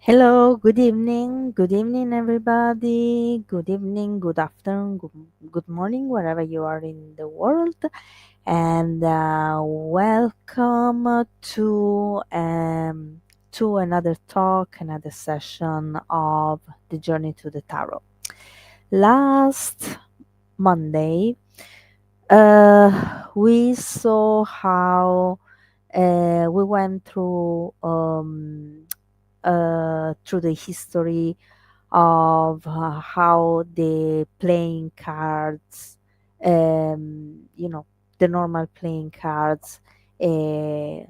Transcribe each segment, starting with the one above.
Hello, good evening, everybody. Good evening, good afternoon, good morning, wherever you are in the world, and welcome to another talk, another session of the journey to the tarot. Last Monday, we saw how we went through the history of how the playing cards, the normal playing cards uh,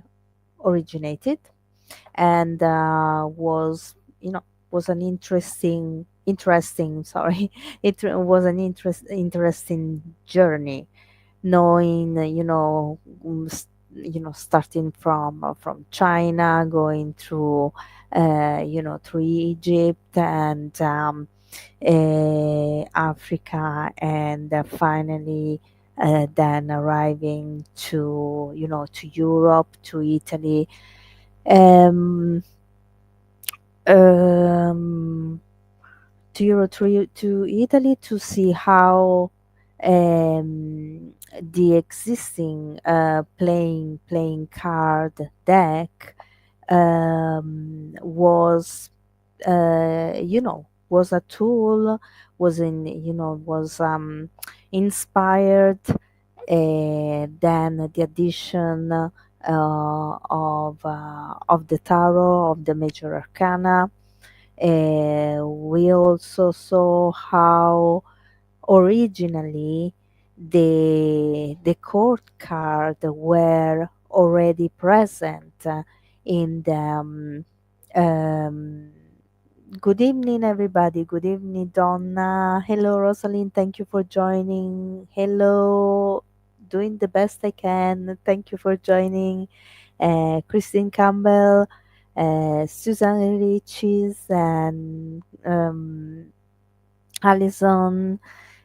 originated, and was an interesting sorry it was an interesting journey, knowing starting from China, going through through Egypt and Africa, and finally then arriving to Europe, to Italy, um, um, to Italy, to see how the existing playing card deck was was a tool, was inspired, then the addition of the tarot, of the major arcana. We also saw how originally the court card were already present in the um, good evening, everybody. Good evening, Donna. Hello, Rosalind. Thank you for joining. Hello, doing the best I can. Thank you for joining. Christine Campbell, Susan Riches, and Alison.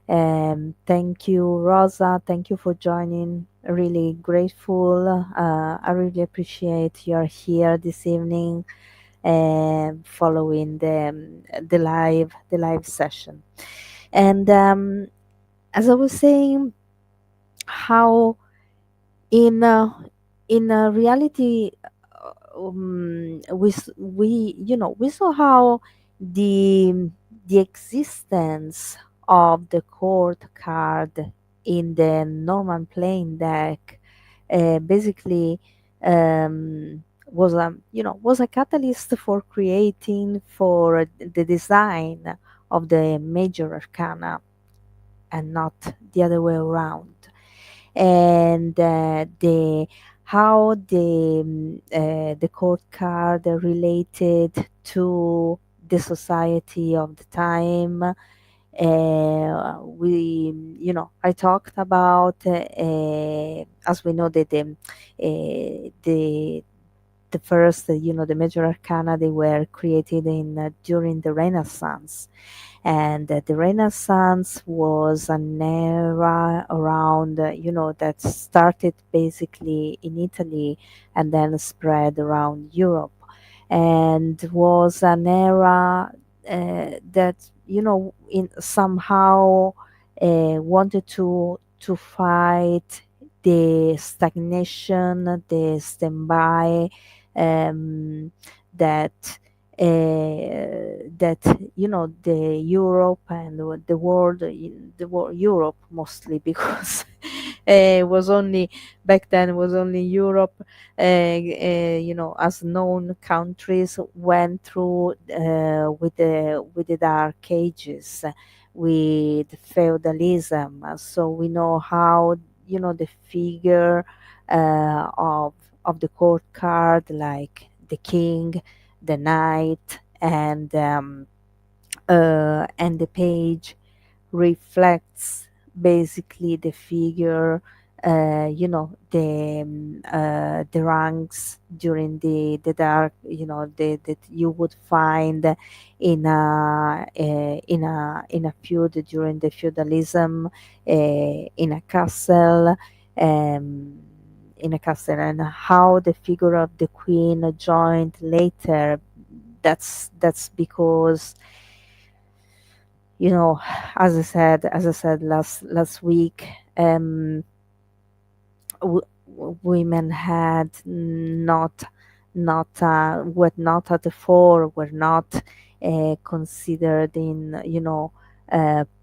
Thank you, Rosa. Thank you for joining. Really grateful. I really appreciate you're here this evening, following the live session. And as I was saying, how in reality, we saw how the existence of the court card in the normal playing deck basically was a catalyst for creating, for the design of the major arcana, and not the other way around. And the how the court card related to the society of the time. We I talked about, as we know, that the first, the major arcana, they were created in during the Renaissance. And the Renaissance was an era around, that started basically in Italy and then spread around Europe, and was an era that, in somehow wanted to fight the stagnation, the standby, that that the Europe and the world, Europe mostly, because it was only back then, it was only Europe, as known countries went through with the Dark Ages, with feudalism. So we know how, the figure of the court card, like the king, the knight, and the page, reflects basically the figure, the ranks during the dark, that you would find in a feud, during the feudalism, in a castle. Um, in a castle, and how the figure of the queen joined later, That's because, you know, as I said last week, women had not were not at the fore, were not considered in,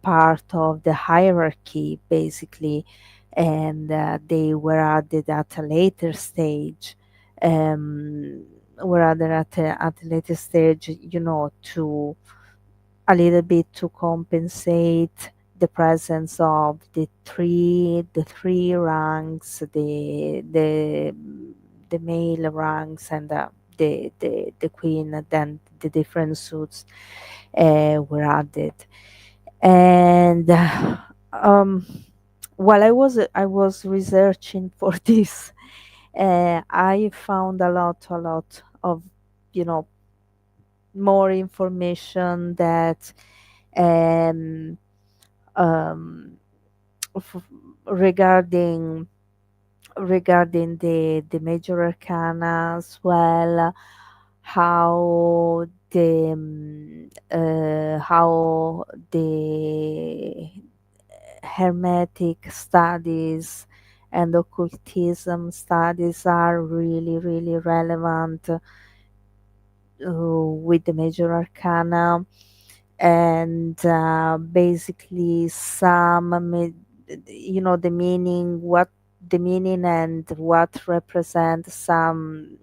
part of the hierarchy basically, and they were added at a later stage. Um, were added at a later stage, to a little bit to compensate the presence of the three ranks, the male ranks, and the queen. Then the different suits were added. And um, while I was researching for this, I found a lot of, you know more information that, um, um, f- regarding the major arcana as well, how the hermetic studies and occultism studies are really really relevant with the major arcana. And basically the meaning, and what represents some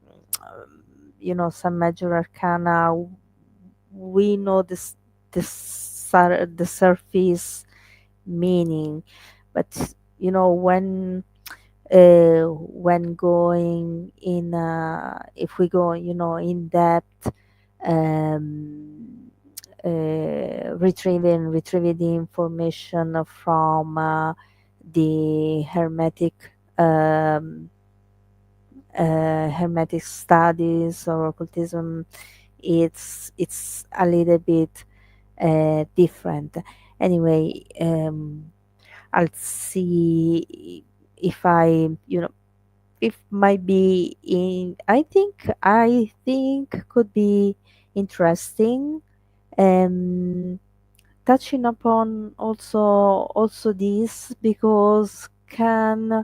major arcana. We know the surface meaning, but when going in, if we go, in depth, um, retrieving the information from the hermetic studies or occultism. It's a little bit different. Anyway, I'll see if if might be in I think could be interesting, um touching upon also this, because can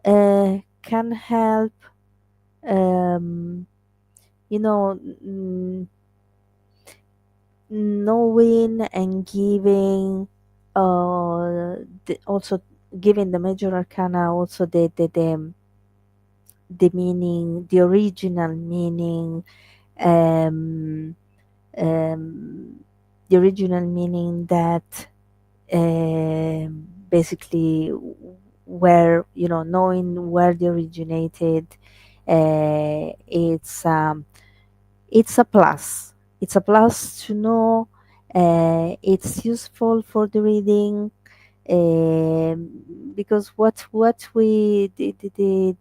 help, um you know n- knowing and giving, also giving the major arcana, also the meaning, the original meaning, um, um, the original meaning that, basically, where, knowing where they originated, it's a plus. It's a plus to know. It's useful for the reading, because what we the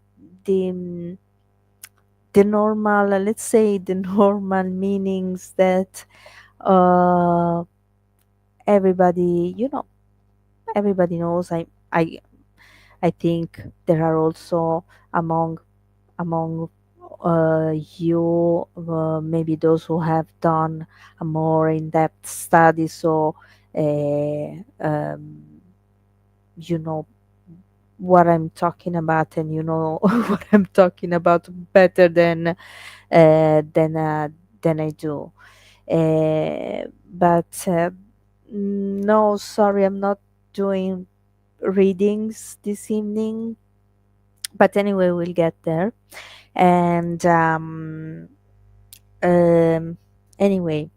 normal, let's say, the normal meanings that, uh, everybody you know everybody knows. I think there are also among you, maybe those who have done a more in-depth study, so you know what I'm talking about, and you know what I'm talking about better than I do. But no, sorry, I'm not doing readings this evening. But anyway, we'll get there. And um, anyway,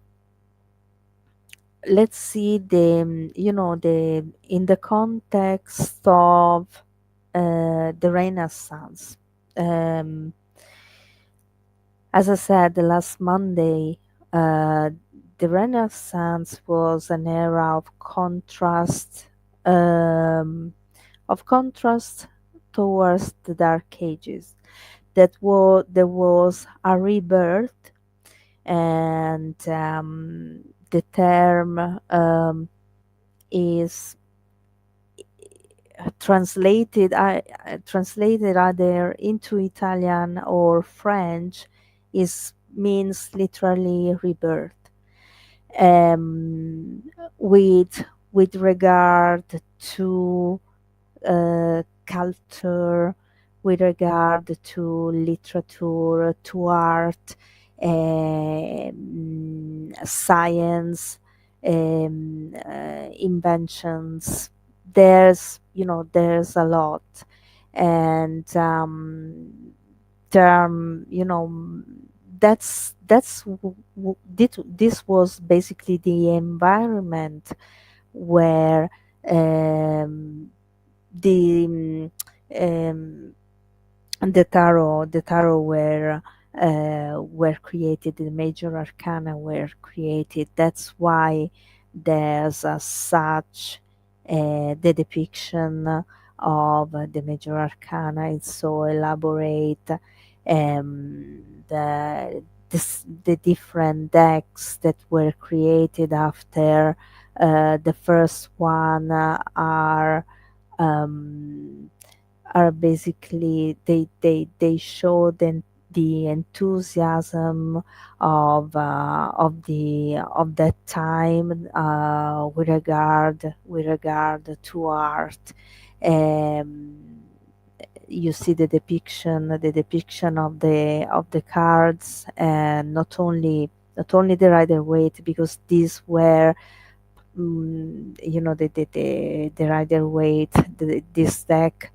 let's see the in the context of the Renaissance. Um, as I said last Monday, uh, the Renaissance was an era um, of contrast towards the Dark Ages. There was a rebirth, and the term is translated either into Italian or French, is means literally rebirth. Um, with regard to culture, with regard to literature, to art, science, inventions. There's a lot, and term, this was basically the environment where um, the um, the tarot were created, the major arcana were created. That's why there's such the depiction of the major arcana is so elaborate. The different decks that were created after the first one um, are basically they show the enthusiasm of that time with regard to art. Um, you see the depiction of the cards, and not only the Rider-Waite, because these were the Rider-Waite, this deck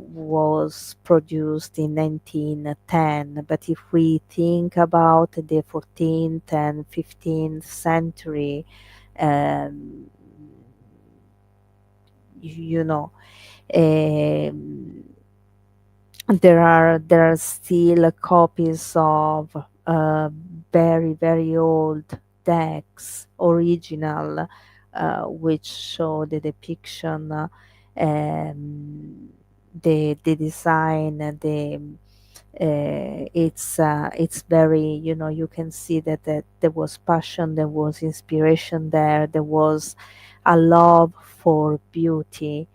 was produced in 1910. But if we think about the 14th and 15th century, um, you know, um, there are still copies of very very old decks, original, which show the depiction, the design, it's very, you can see that there was passion, there was inspiration there was a love for beauty,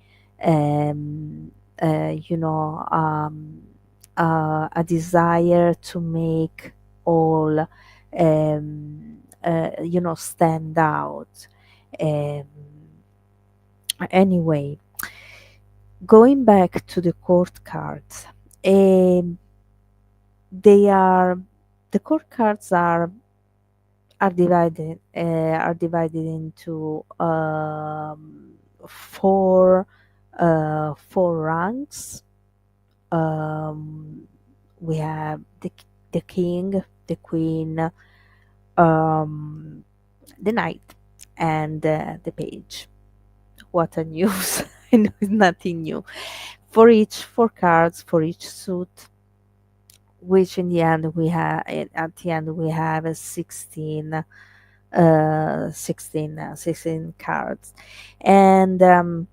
um, you know a desire to make all stand out. um, anyway, going back to the court cards, um, they are the court cards are divided into four ranks. Um, we have the king, the queen, um, the knight, and the page. What a news! I know it's nothing new. For each four cards, for each suit, which in the end we have at the end we have a 16 cards. And the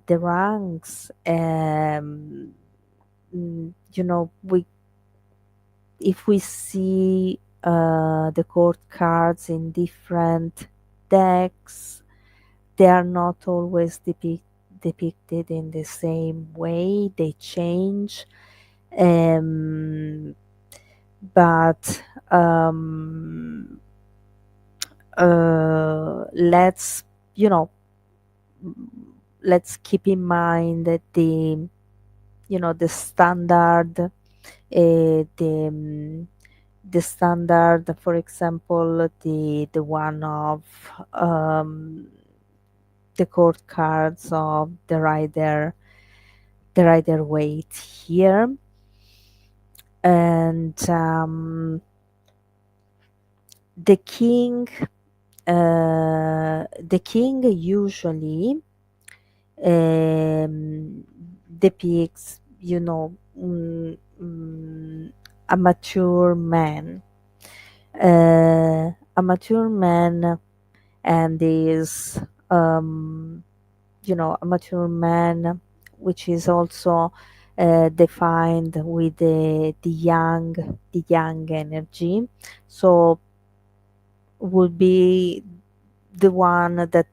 ranks, we if we see the court cards in different decks, they are not always depicted in the same way. They change. um, but let's you know let's keep in mind that the standard, the standard, for example, the one of um, the court cards of the Rider-Waite here. And the king usually um, depicts, a mature man, and is a mature man, which is also defined with the young energy. So would be the one that,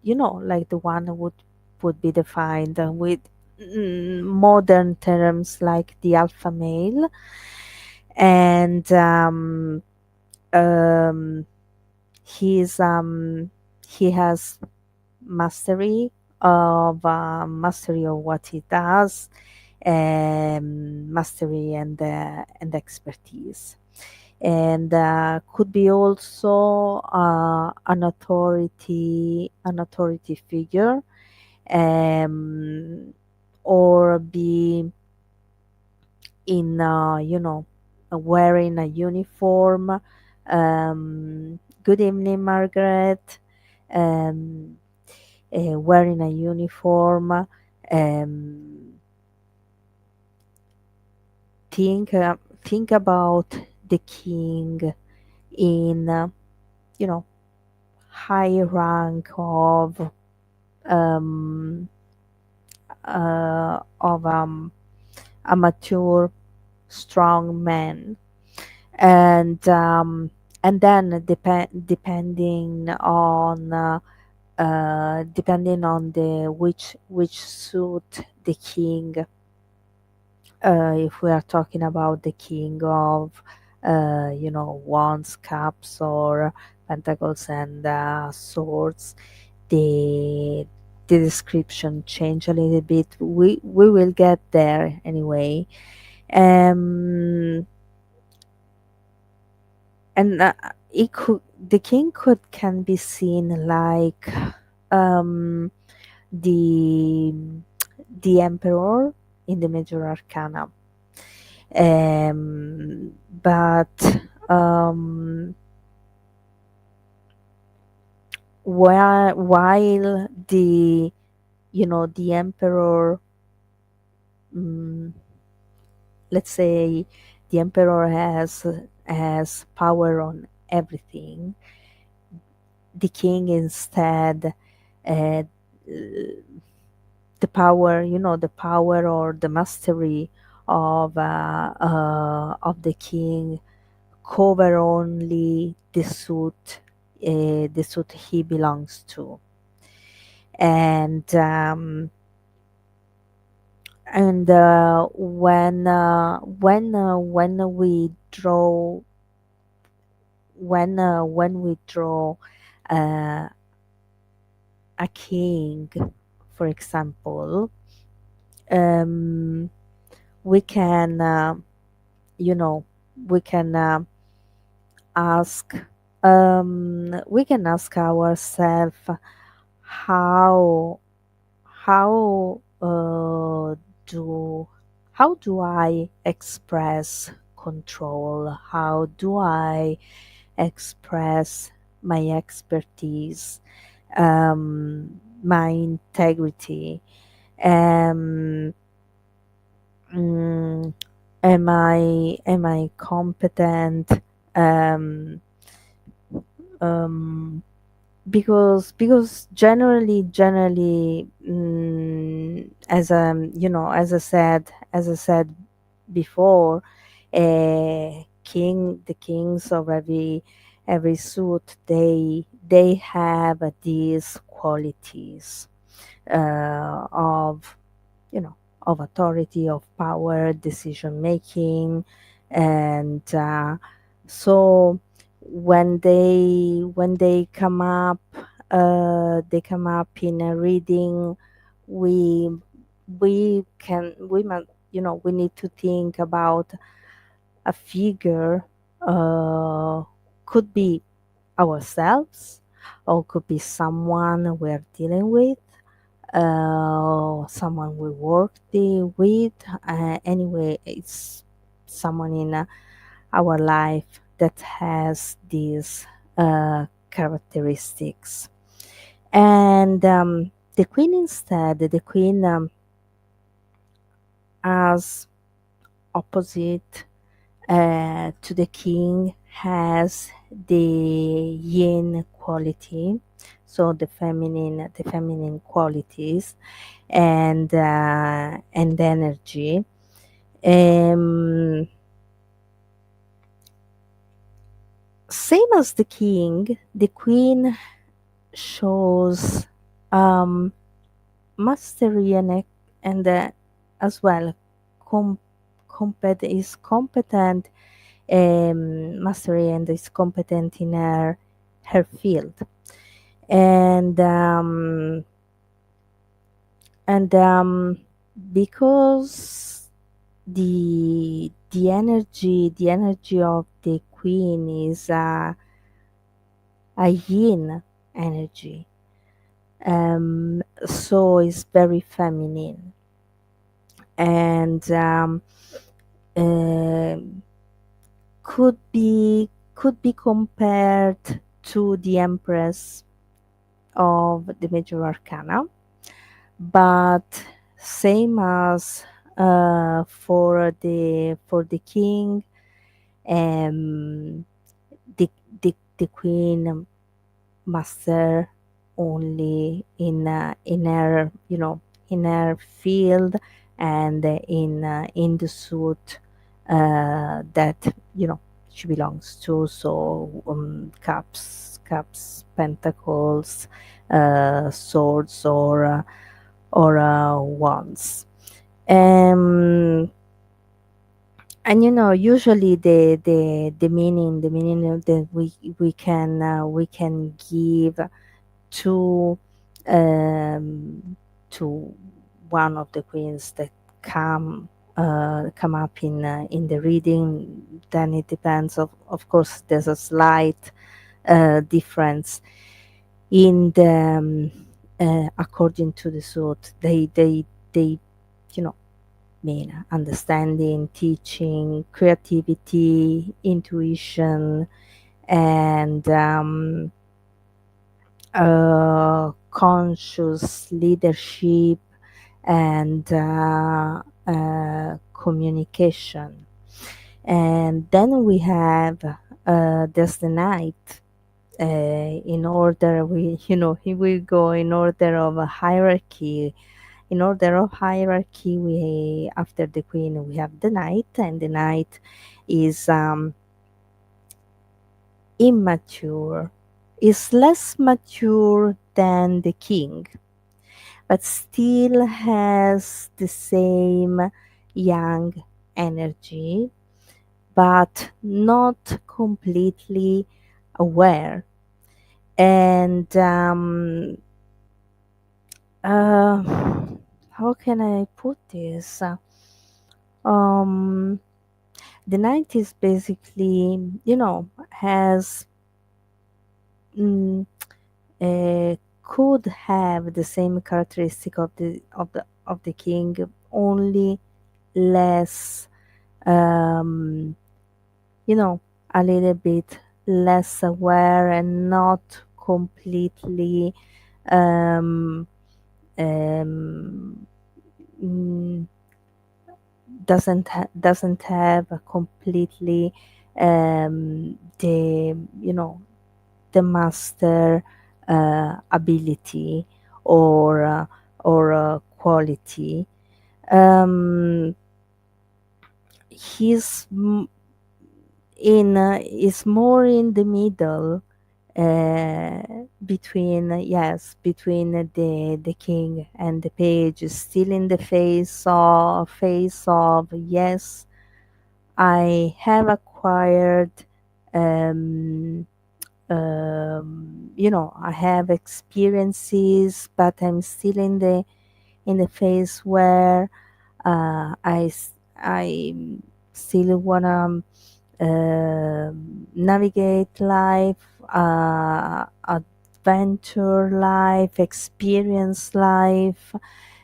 like the one would be defined with modern terms like the alpha male, and um, he's he has mastery of what he does, mastery and expertise, and could be also an authority figure, um, or be in wearing a uniform. Good evening, Margaret. um, Wearing a uniform. Um, think uh, think about the king in you know high rank um, of a mature strong man, and then depending on the which suit the king, if we are talking about the king of wands, cups, or pentacles and swords, the the description change a little bit. We will get there anyway. um and it could the king could can be seen like um the the emperor in the major arcana. But um, while the emperor, mm, let's say the emperor has power on everything, the king instead, uh, the power or the mastery of the king cover only the suit he belongs to, and when we draw uh, a king, for example, um, we can you know we can ask we can ask ourselves how how do how do I express control? How do I express my expertise, my integrity? Um, mm, am I competent? Um, um, because generally, as I said before, the kings of every suit, they have these qualities of you know of authority, of power, decision making, and so when they come up in a reading, we we need to think about a figure, could be ourselves, or could be someone we're dealing with, someone we with. Anyway, it's someone in our life that has these characteristics. And the queen, as opposite to the king, has the yin quality, so the feminine qualities, and energy. Um, Same as the king, the queen shows um, mastery and as well com- is competent, mastery, and is competent in her field. And and because the energy of the queen is a yin energy, so it's very feminine, and uh, could be compared to the empress of the major arcana, but same as for the king, um, the the queen master only in her, in her field, and in the suit that she belongs to. So cups, pentacles, swords, or wands. um and usually the meaning that we can give to um to one of the queens that come up in the reading. Then it depends. Of course, there's a slight difference in the according to the suit. They you know mean understanding, teaching, creativity, intuition, and conscious leadership, and communication. And then we have there's the night. In order, we will go in order of a hierarchy. In order of hierarchy, we after the queen we have the knight, and the knight is immature, is less mature than the king, but still has the same young energy, but not completely aware. And uh, how can I put this? Um, the 90s basically, has mm, could have the same characteristic of the king, only less, um, you know, a little bit less aware, and not completely um, um, mm, doesn't have a completely the master ability, or quality. um he's is more in the middle, uh, between the king and the page, still in the face of yes, I have acquired, um, I have experiences, but I'm still in the phase where I still wanna navigate life, adventure life, experience life,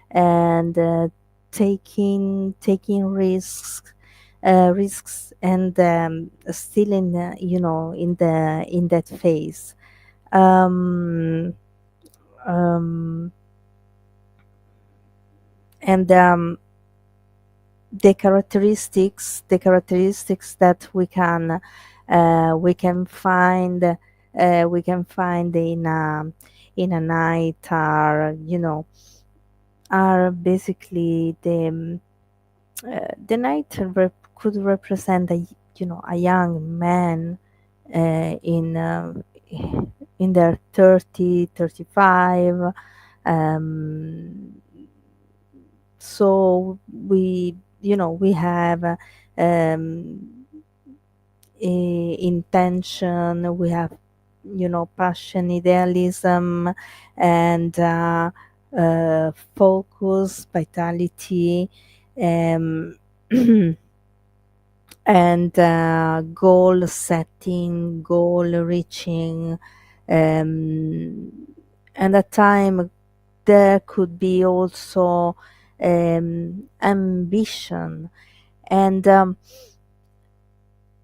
and taking risks, and still in that phase. um, um, and the characteristics that we can find in a night are basically the night could represent a young man, in their 30, 35, um, So we have um, intention, we have passion, idealism, and focus, vitality, um, and goal setting, goal reaching, and at time there could be also ambition. And the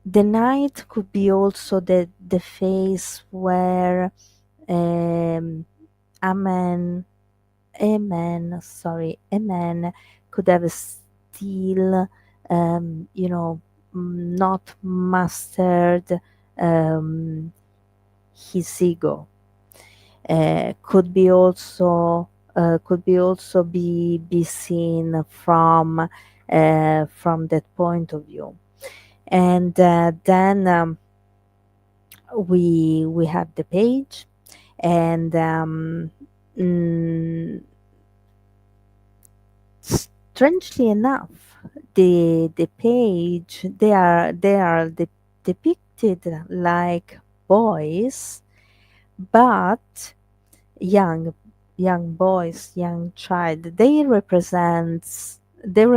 night could be also the phase where um, a man, a man could have still, not mastered um, his ego. Could be also be seen from that point of view. And then we have the page, and mm, strangely enough, the page, they are depicted like boys, but young young boys, young child. They represent the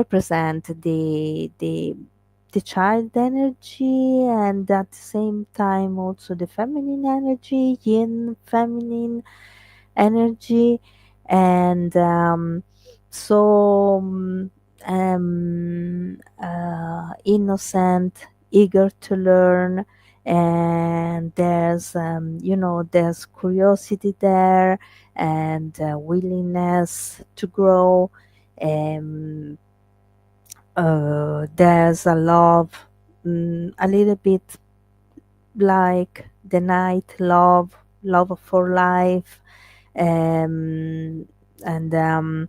child energy, and at the same time also the feminine energy, yin feminine energy. And so innocent, eager to learn, and there's curiosity there, and willingness to grow. um, there's a love, a little bit like the night love, love for life. um, and um,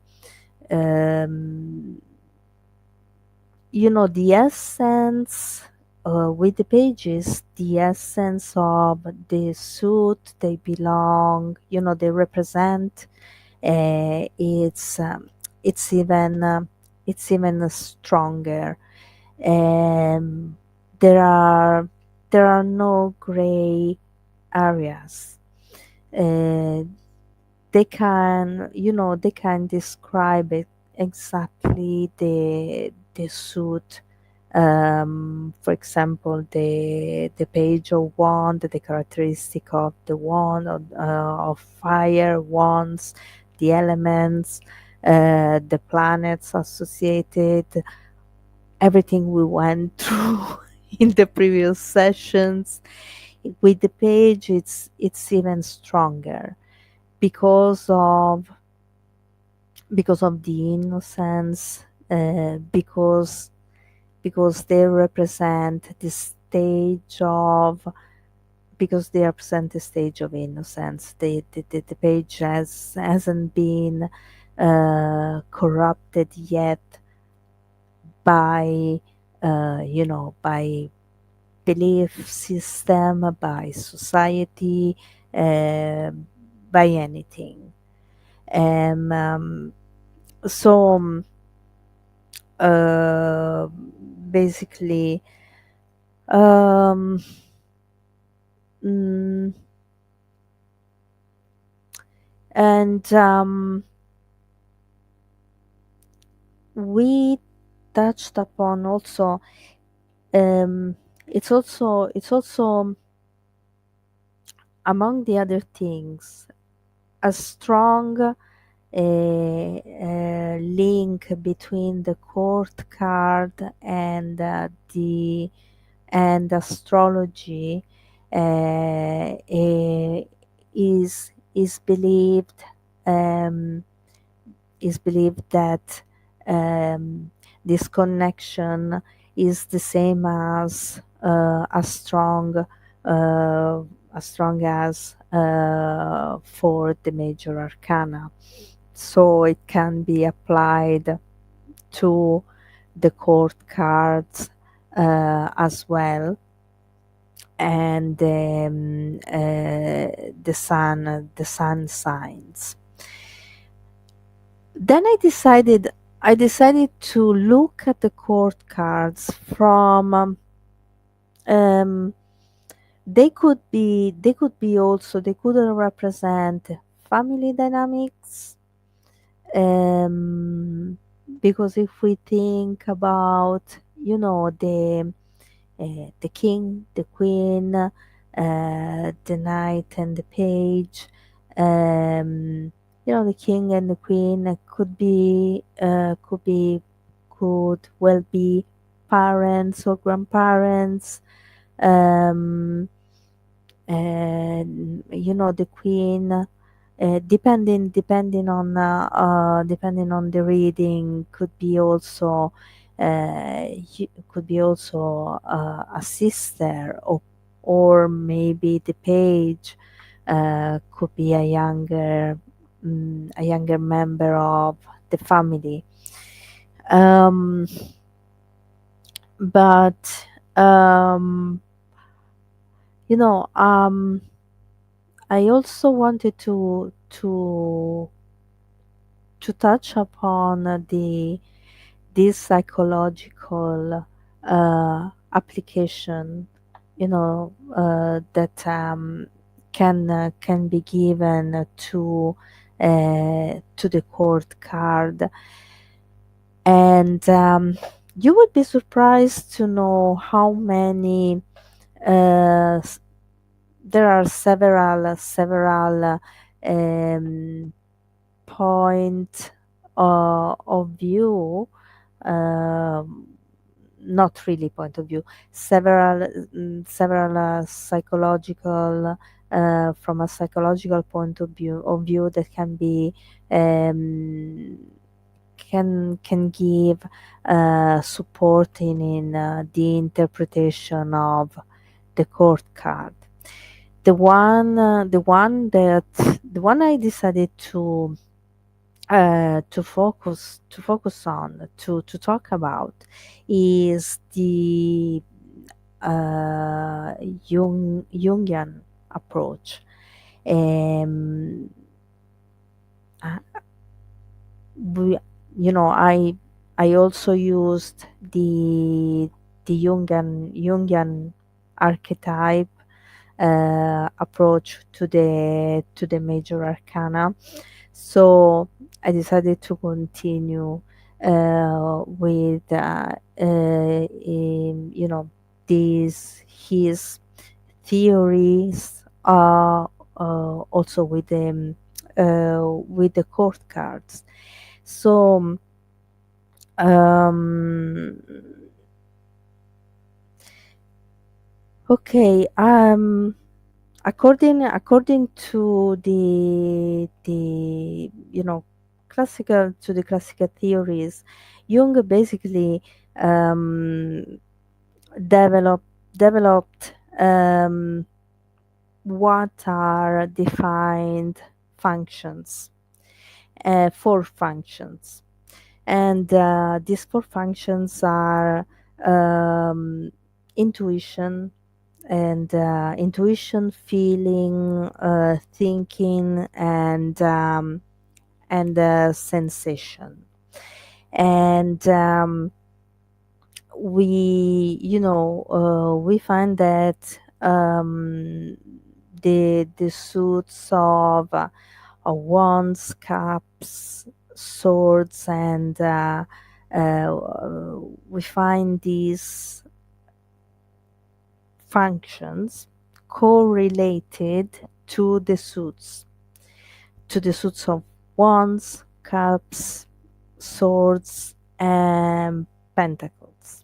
the essence, with the pages, the essence of the suit they belong, they represent. uh, it's um, it's even stronger. um, there are no gray areas. uh, they can describe it exactly, the suit. For example, the page of wand, the characteristic of the wand, of fire wands, the elements, the planets associated, everything we went through in the previous sessions. With the page, it's even stronger, because of the innocence, because they represent the stage of because they represent the stage of innocence. The page hasn't been corrupted yet by by belief system, by society, uh, by anything. So basically, um, mm, and we touched upon also, it's also among the other things, a strong link between the court card and the and astrology. Uh, is believed, um, that this connection is the same as as strong as for the major arcana. So it can be applied to the court cards as well, and the sun signs. Then I decided I decided to look at the court cards from um, they could be also they could represent family dynamics, um, because if we think about, the king, the queen, the knight and the page. The king and the queen could well be parents or grandparents. Um, and the queen, depending on the reading, could be also a sister, or maybe the page could be a younger member of the family. um, but you know I also wanted to touch upon this psychological application, that can be given to the court card. And you would be surprised to know how many there are several point of view, um, not really point of view, several psychological, from a psychological point of view that um, can give support in the interpretation of the court card. The one I decided to focus on, to talk about, is the Jungian approach. Um, uh, we, I also used the Jungian archetype approach to the major arcana. So I decided to continue with these his theories, also with the court cards. So um, okay. According to the classical theories, Jung basically um, developed what are defined functions, four functions, and these four functions are um, intuition, feeling, thinking, and sensation. And we find that the suits of wands, cups, swords, and we find these functions correlated to the suits of wands, cups, swords, and pentacles.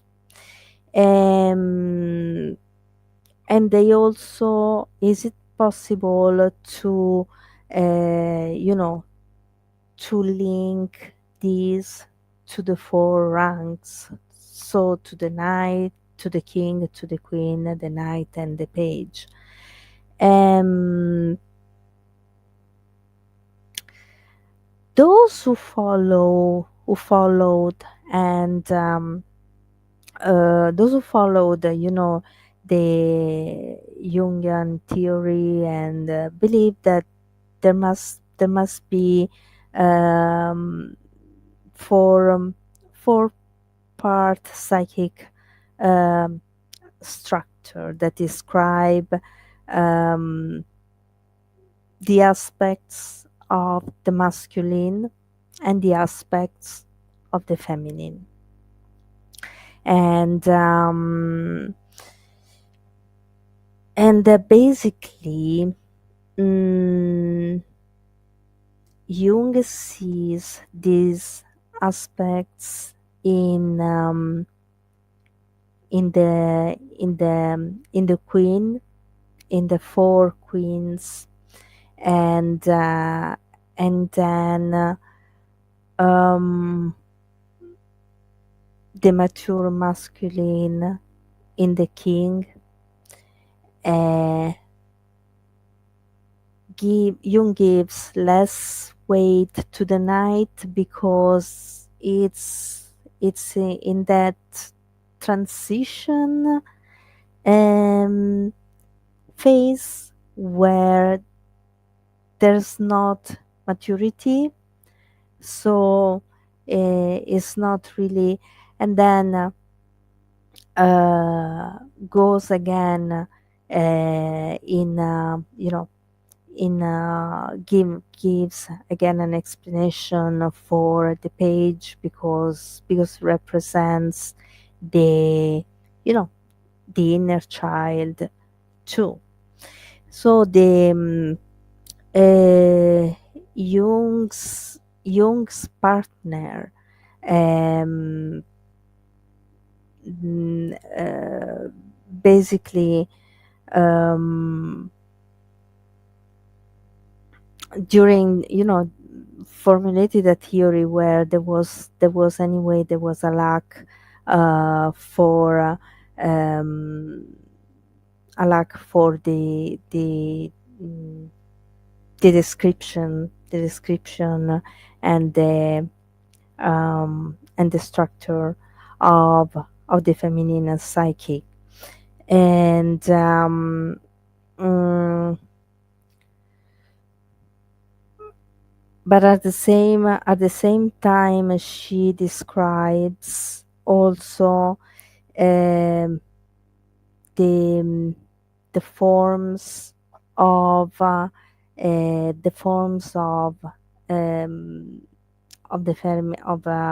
Um, and they also, is it possible uh, you know, to link these to the four ranks? So to the knight, to the king, to the queen, the knight, and the page. Um, those and those who followed, the Jungian theory, and believe that there must be um, four four part psychic um, structure that describe um, the aspects of the masculine and the aspects of the feminine. And basically, mm, Jung sees these aspects in the queen, in the four queens, and then um, the mature masculine in the king. Uh, Jung gives less weight to the night because it's in that transition um, phase where there's not maturity, so it's not really, and then goes again in gives again an explanation for the page because represents the you know the inner child too. So the uh, Jung's partner um, basically um, during formulated a theory where there was a lack for um, mm, the description and the structure of the feminine psyche. And mm, but at the same time she describes also um, the the forms the forms um, of the feminine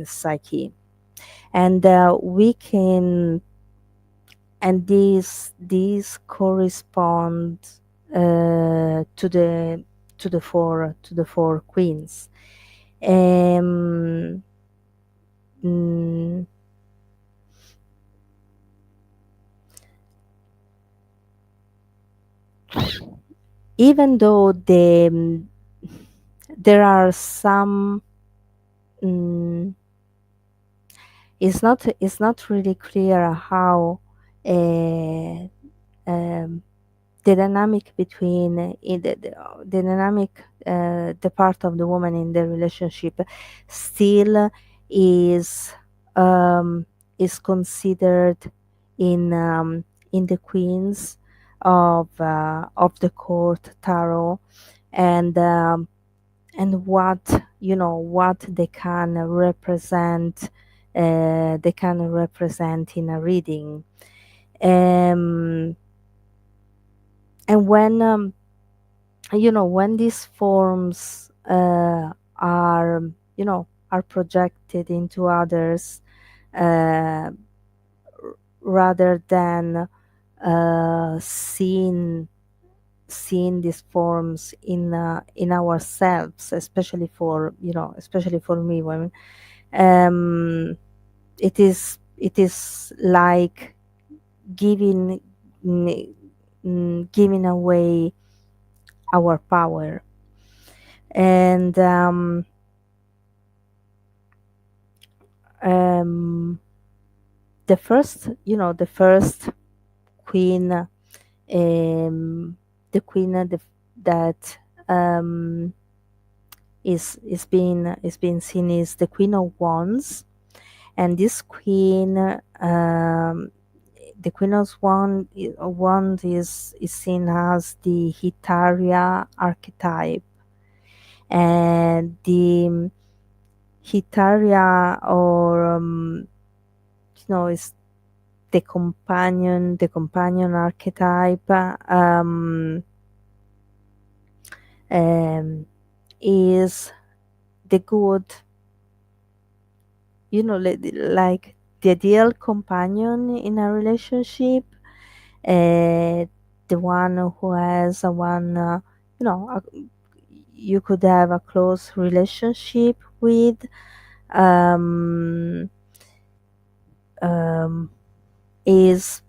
psyche. And we can and these correspond to the four queens. Um, mm, Even though there are some, mm, it's not really clear how uh, um, the dynamic between the dynamic the part of the woman in the relationship still is um, is considered in the queens of the court tarot, and what what they can represent in a reading. um, and when these forms are are projected into others, uh, rather than seeing these forms in ourselves, especially for me, when um, it is like giving giving away our power. And um, the first queen, the queen that um, is being seen is the Queen of Wands. And this queen, the Queen of Wands is seen as the Hitaria archetype. And the Hitaria, or is the companion archetype, um, is the good, like the ideal companion in a relationship, uh, the one who has a one, you know, a, you could have a close relationship with, um, um, is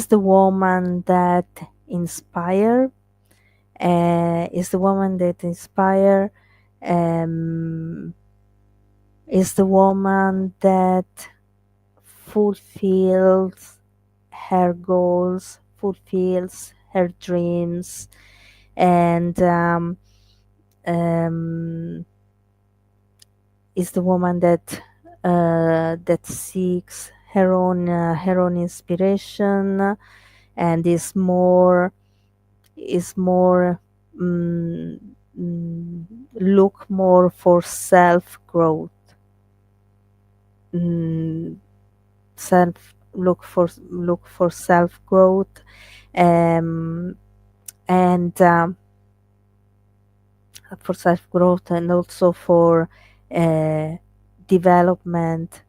the woman that inspire, is the woman that inspire, um, is the woman that fulfills her goals, fulfills her dreams, and um, is the woman that seeks her own inspiration, and is more mm, mm, look more for self growth, mm, self look for self growth, um, and for self growth, and also for uh, development,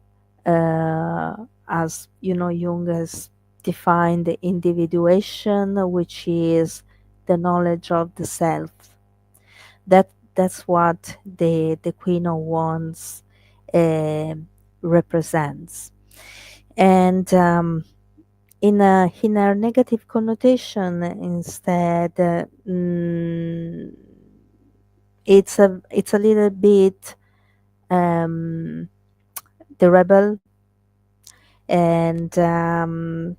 as Jung has defined the individuation, which is the knowledge of the self. That's what the Queen of Wands uh, represents. And in a negative connotation, instead, it's a little bit, um, the rebel, and the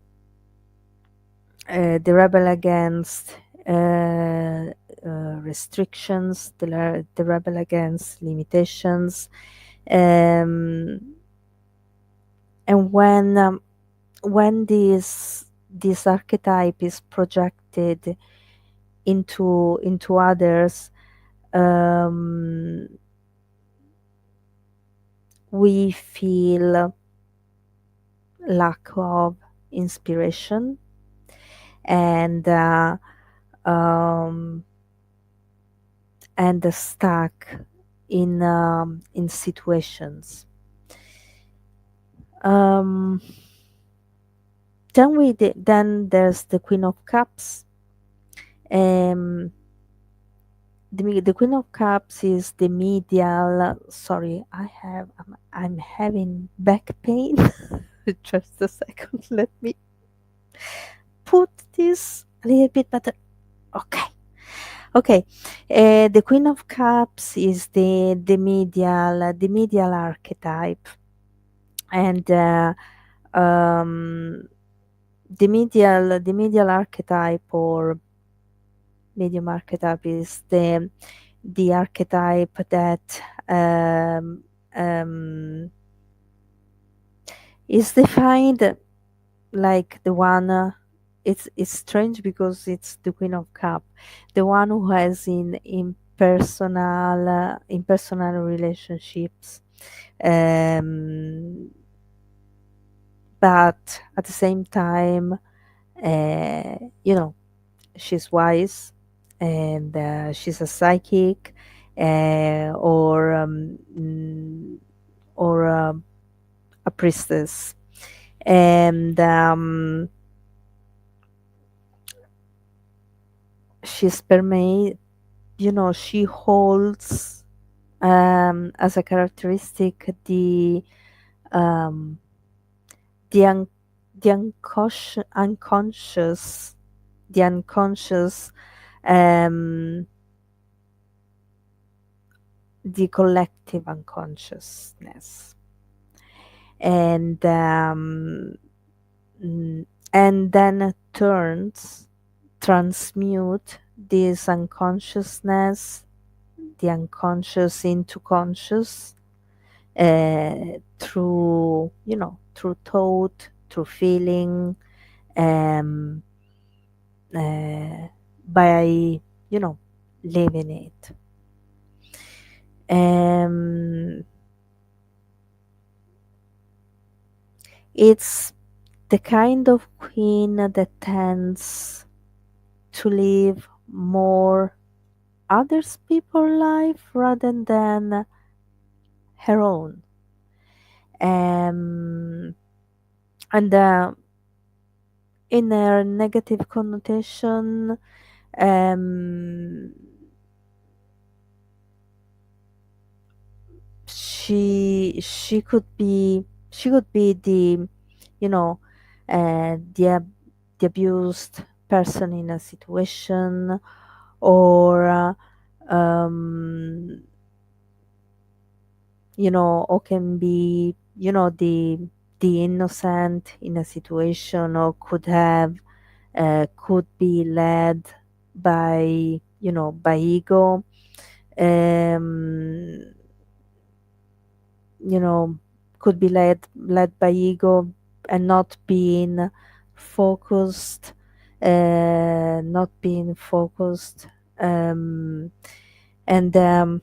rebel against restrictions, the rebel against limitations, um, and when this archetype is projected into others, um, we feel lack of inspiration, and um, stuck in situations. Um, then there's the Queen of Cups. Um, the Queen of Cups is the medial. Sorry, I'm having back pain. Just a second. Let me put this a little bit better. Okay. Okay. The Queen of Cups is the medial archetype, and um, the medial archetype, or medium archetype, is the archetype that um, um, is defined like the one. It's strange because it's the Queen of Cup, the one who has in personal relationships, um, but at the same time, uh, you know, she's wise, and she's a psychic, or a priestess, and she's permeate. She holds, as a characteristic, um, the un- the unconscious, um, the collective unconsciousness, and then transmute this unconsciousness, the unconscious, into conscious, through thought, through feeling, um, uh, by living it. Um, it's the kind of queen that tends to live more others people's life rather than her own. Um, and in a negative connotation, um, she could be the, you know, the abused person in a situation, or um, or can be, the innocent in a situation, or could be led by, by ego. um, you know could be led by ego, and not being focused. um, and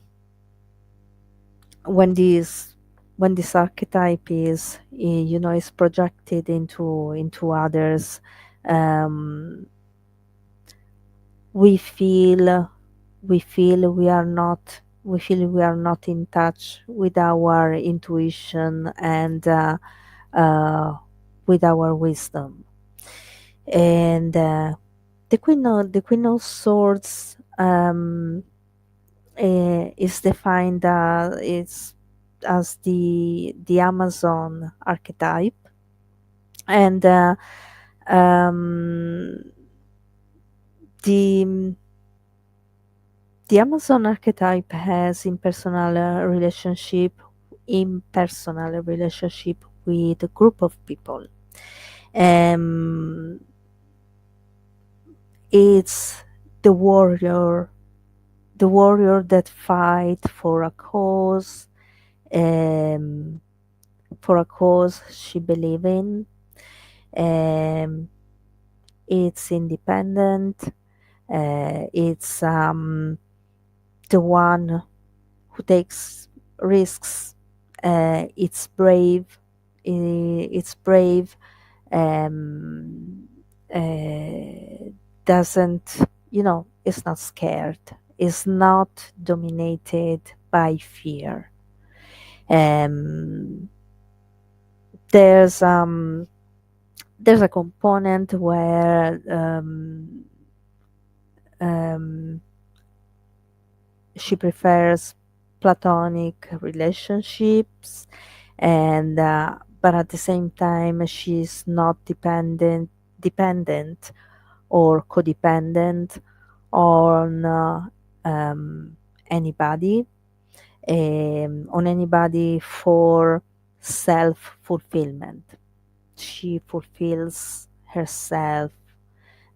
when this archetype is projected into others, um, we feel we feel we are not in touch with our intuition, and uh, with our wisdom. And the Queen of Swords is defined as the Amazon archetype. And um, the the Amazon archetype has impersonal relationship with a group of people. Um, it's the warrior that fight um, for a cause she believe in. Um, it's independent. It's the one who takes risks. It's brave. It's brave. Um, doesn't, is not scared. Is not dominated by fear. Um, there's um, there's a component where um, she prefers platonic relationships, and but at the same time she's not dependent or codependent on um, anybody on anybody for self fulfillment. She fulfills herself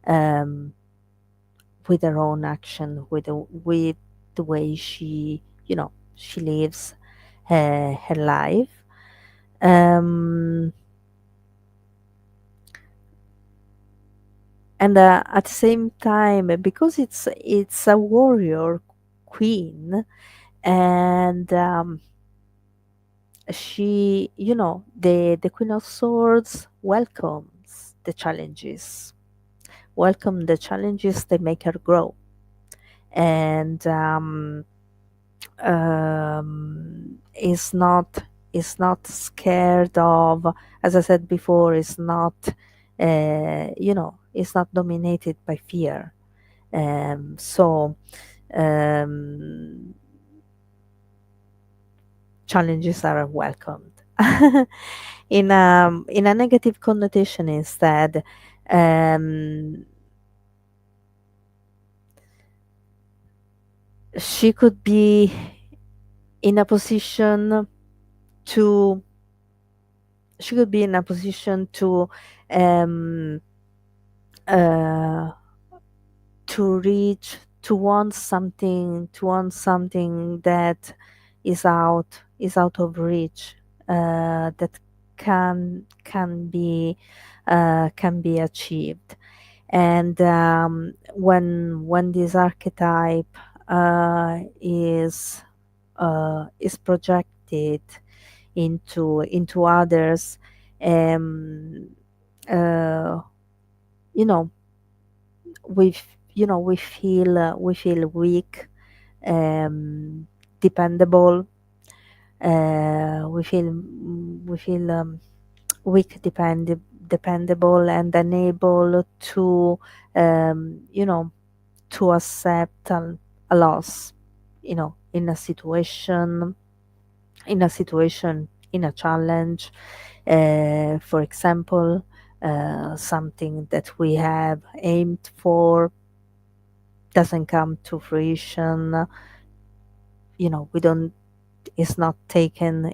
um, with her own action, with the way she lives her life. Um, and at the same time, because it's a warrior queen, and the Queen of Swords welcome the challenges that make her grow. And is not scared of, as I said before, is not dominated by fear. So um, challenges are welcomed. In a negative connotation instead, um, she could be in a position to she could be in a position um, uh, to want something that is out of reach, that can be achieved. And when this archetype is is projected into others. um, uh, you know we feel weak, um, dependable. We feel weak, dependable, and unable to you know to accept a loss, in a situation, in a challenge. For example, something that we have aimed for doesn't come to fruition. We don't. It's not taken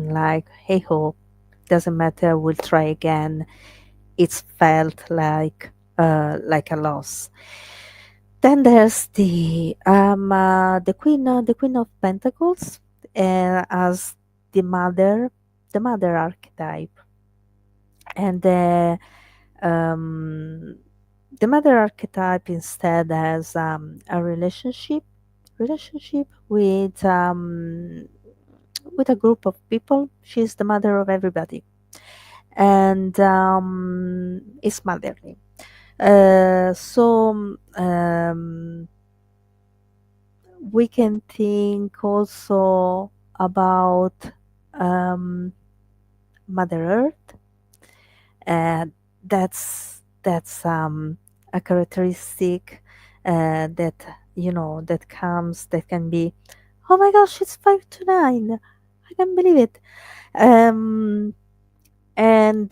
like, hey ho, doesn't matter, we'll try again. It's felt like a loss. Then there's the Queen of Pentacles, as the mother, the mother archetype. And um, the mother archetype instead has a relationship with a group of people. She's the mother of everybody, and is motherly. So we can think also about um, Mother Earth. Uh, that's a characteristic that can be, oh my gosh, it's 5 to 9. I can't believe it. Um, and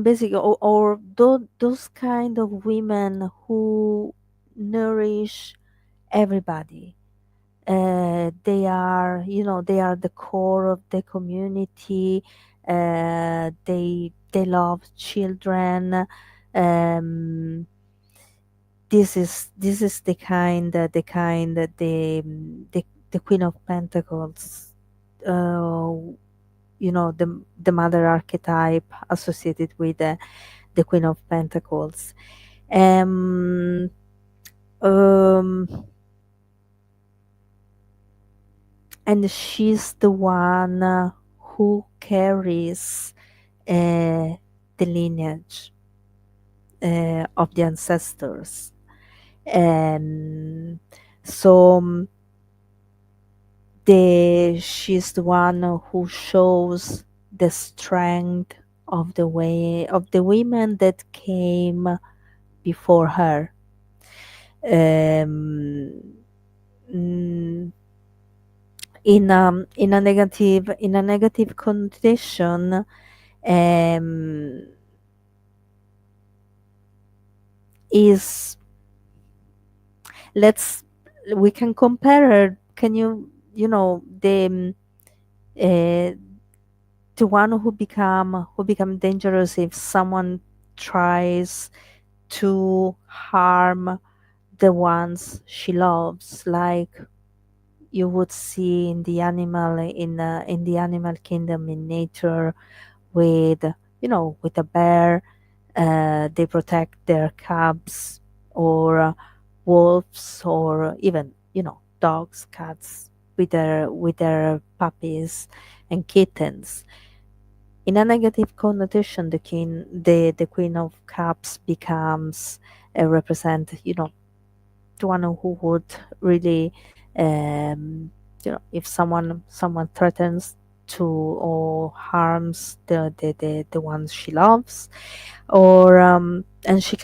basically, or those kind of women who nourish everybody. They are the core of the community. They love children. Um, this is the kind that the Queen of Pentacles, uh, the mother archetype associated with the Queen of Pentacles. Um, um, and she's the one who carries uh, the lineage of the ancestors. And so she's the one who shows the strength of the women that came before her. Um, mm, in a negative condition, um, is let's we can compare her. Can uh, the one who become dangerous if someone tries to harm the ones she loves, like you would see in the animal kingdom, in nature, with a bear. They protect their cubs, or wolves, or even dogs, cats, with their puppies and kittens. In a negative connotation, the Queen of Cups becomes represent the one who would really, if someone threatens to or harms the ones she loves, or and she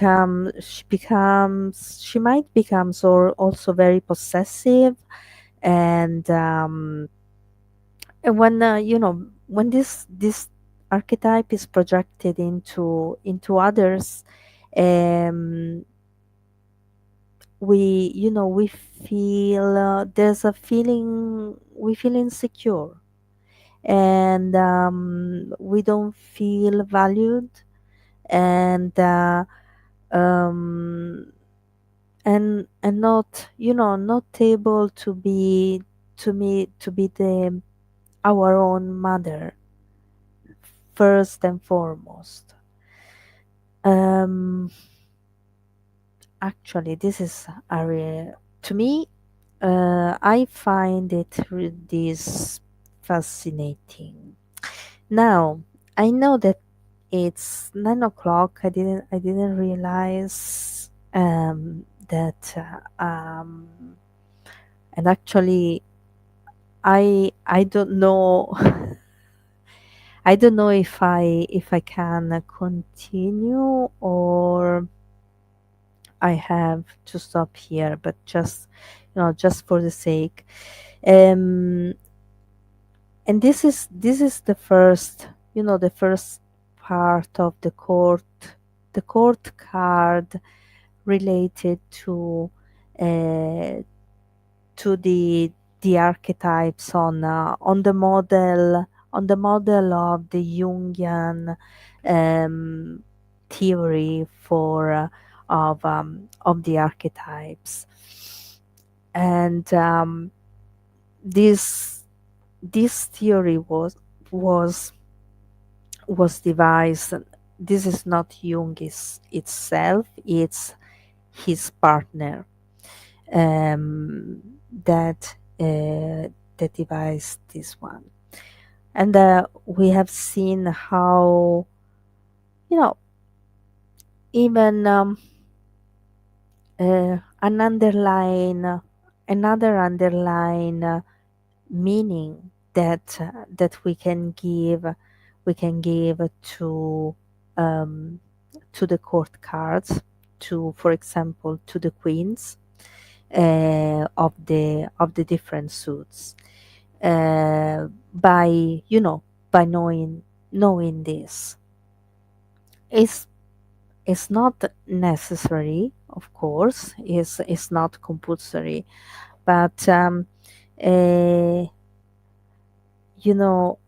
might become so also very possessive. And when this archetype is projected into others, um we feel, we feel insecure, and we don't feel valued, and um not able to be the our own mother first and foremost. um Actually, this is to me, I find it this fascinating. Now, I know that it's 9 o'clock. I didn't realize that and actually I don't know I don't know if I can continue or I have to stop here, but just just for the sake. Um, and this is the first, the first part of the court card related uh, to the archetypes on the model of the Jungian um, theory of the archetypes, and this this theory was was devised. This is not Jung itself; it's his partner um, that that devised this one. And we have seen how, you know, even an underline, another underline meaning that we can give um, to the court cards, to, for example, to the queens of the different suits, by by knowing this. It's it's not necessary, of course. It's not compulsory, but uh, you know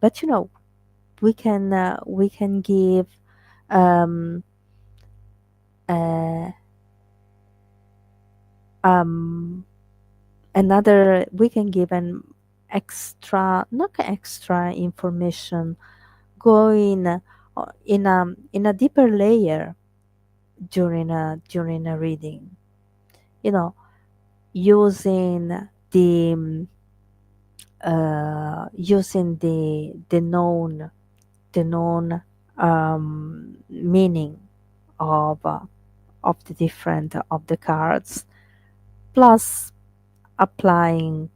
but we can give um, uh, um, another we can give an extra, not extra information, going in a deeper layer during a reading, you know using the known meaning of the different of the cards, plus applying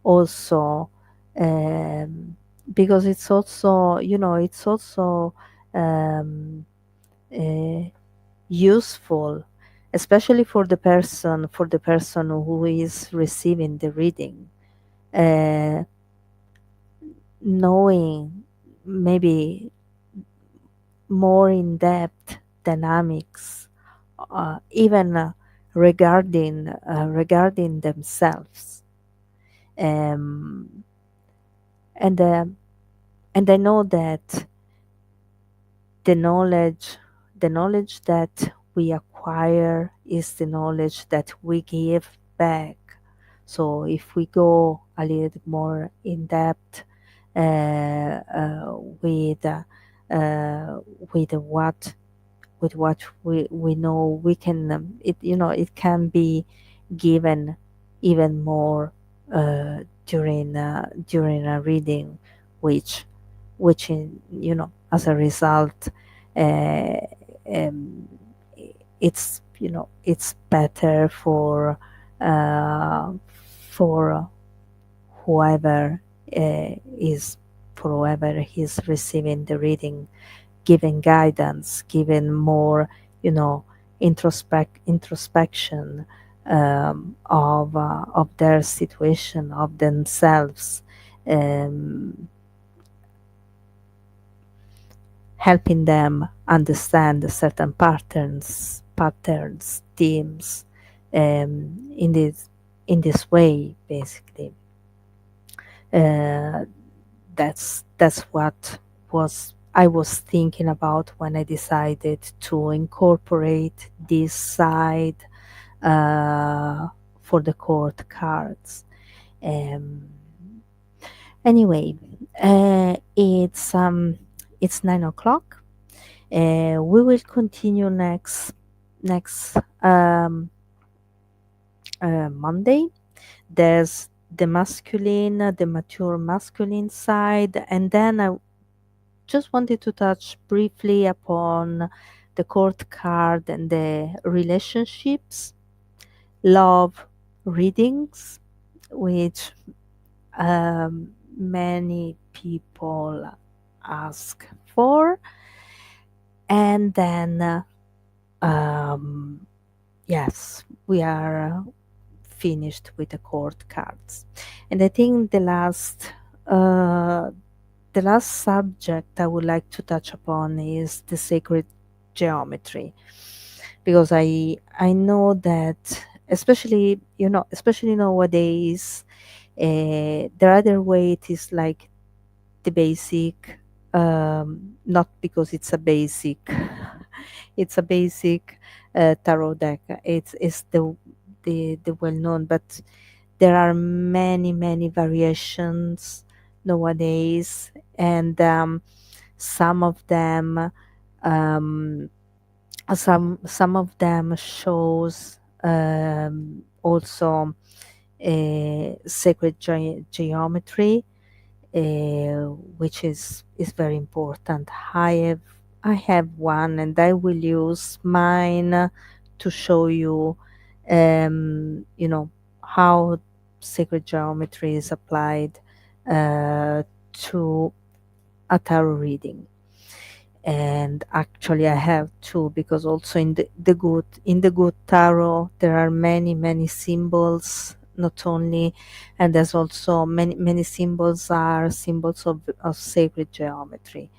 also, um, because it's also um, uh, useful, especially for the person who is receiving the reading, uh, knowing maybe more in depth dynamics, even regarding themselves. um, and uh, and I know that the knowledge the knowledge that we acquire is the knowledge that we give back. So if we go a little bit more in depth with uh, with what we know, we can it can be given even more during a reading, which as a result, uh, um, it's better for whoever is for whoever is receiving the reading, giving guidance, giving more, introspection of their situation, of themselves, um, helping them understand certain patterns, themes, in this way, basically. Uh, that's what was I was thinking about when I decided to incorporate this side for the court cards. Um, anyway, it's 9 o'clock. We will continue next Monday. There's the masculine, the mature masculine side, and then I just wanted to touch briefly upon the court card and the relationships, love readings, which many people ask for, and then um, yes, we are finished with the court cards. And I think uh, the last subject I would like to touch upon is the sacred geometry, because I know that especially especially nowadays, the other way it is like the basic, not because it's a basic, it's a basic tarot deck. It's the well known, but there are many variations nowadays, and some of them um, some of them shows also sacred geometry, which is very important. I have one, and I will use mine to show you, you know, how sacred geometry is applied to a tarot reading. And actually, I have two, because also in the good tarot there are many symbols, not only, and there's also many symbols are symbols of sacred geometry.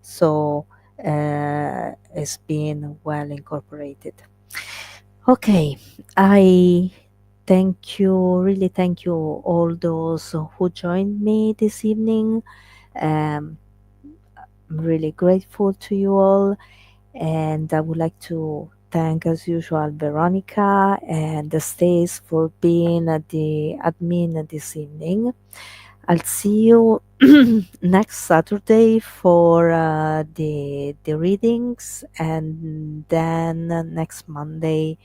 So it's been well incorporated. Okay, I thank you, really thank you, all those who joined me this evening. Um, I'm really grateful to you all, and I would like to thank, as usual, Veronica and Stace for being the admin this evening. I'll see you next Saturday for the readings, and then next Monday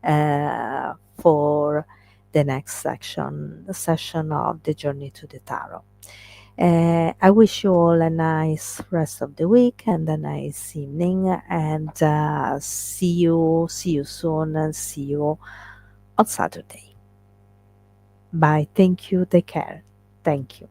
for the next session of the Journey to the Tarot. I wish you all a nice rest of the week and a nice evening, and see you soon, and see you on Saturday. Bye. Thank you. Take care. Thank you.